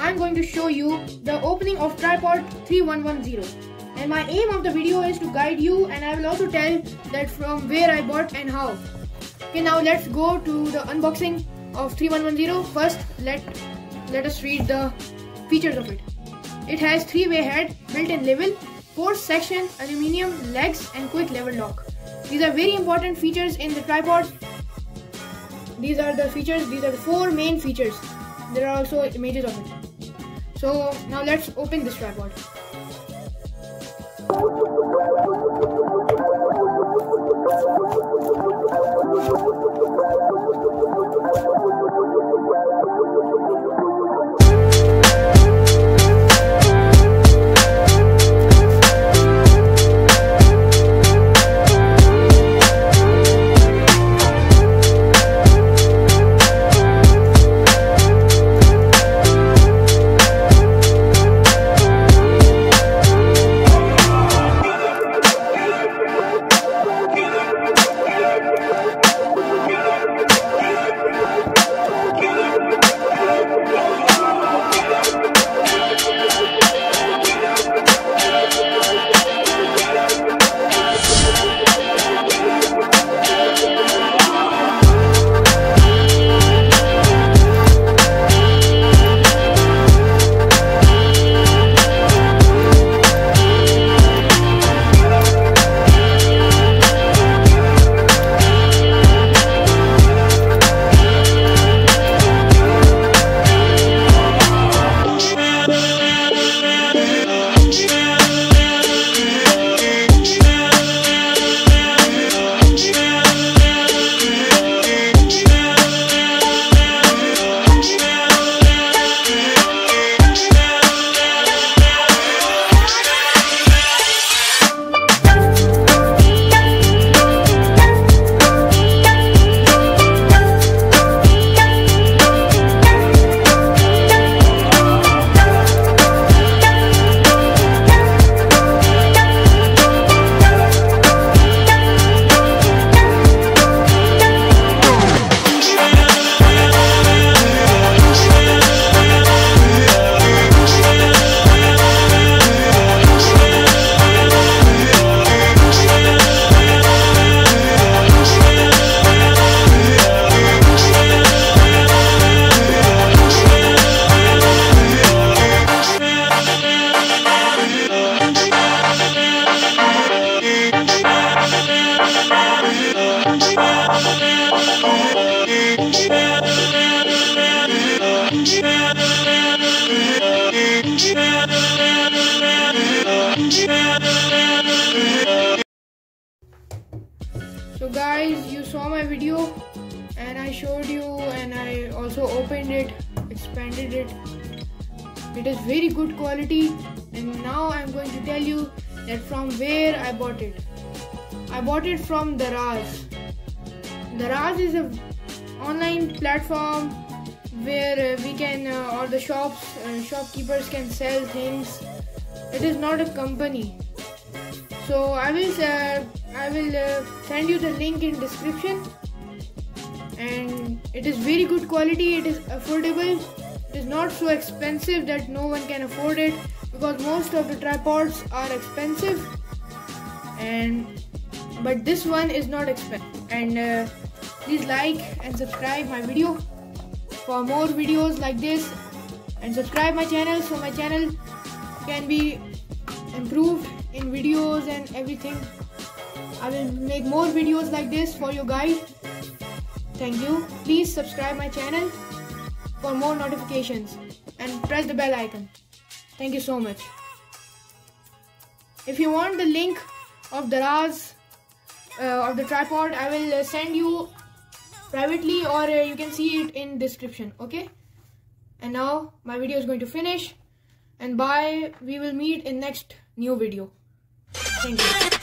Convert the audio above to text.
I'm going to show you the opening of tripod 3110. And my aim of the video is to guide you, and I will also tell that from where I bought and how. Okay, now let's go to the unboxing of 3110. First, let us read the features of it. It has 3-way head, built-in level, 4-section aluminium legs and quick level lock. These are very important features in the tripod. These are the features, these are the 4 main features. There are also images of it. So now let's open this tripod. So guys, you saw my video and I showed you, and I also opened it, expanded it. It is very good quality, and now I'm going to tell you that from where I bought it. I bought it from Daraz. Daraz is an online platform where we can, or the shopkeepers can sell things. It is not a company. So I will send you the link in description, and it is very good quality. It is affordable. It is not so expensive that no one can afford it, because most of the tripods are expensive, but this one is not expensive. And please like and subscribe my video for more videos like this, and subscribe my channel so my channel can be improved in videos and everything. I will make more videos like this for you guys. Thank you. Please subscribe my channel for more notifications and press the bell icon. Thank you so much. If you want the link of Daraz of the tripod, I will send you privately, or you can see it in description. Okay, and now my video is going to finish, and bye. We will meet in next new video. Thank you.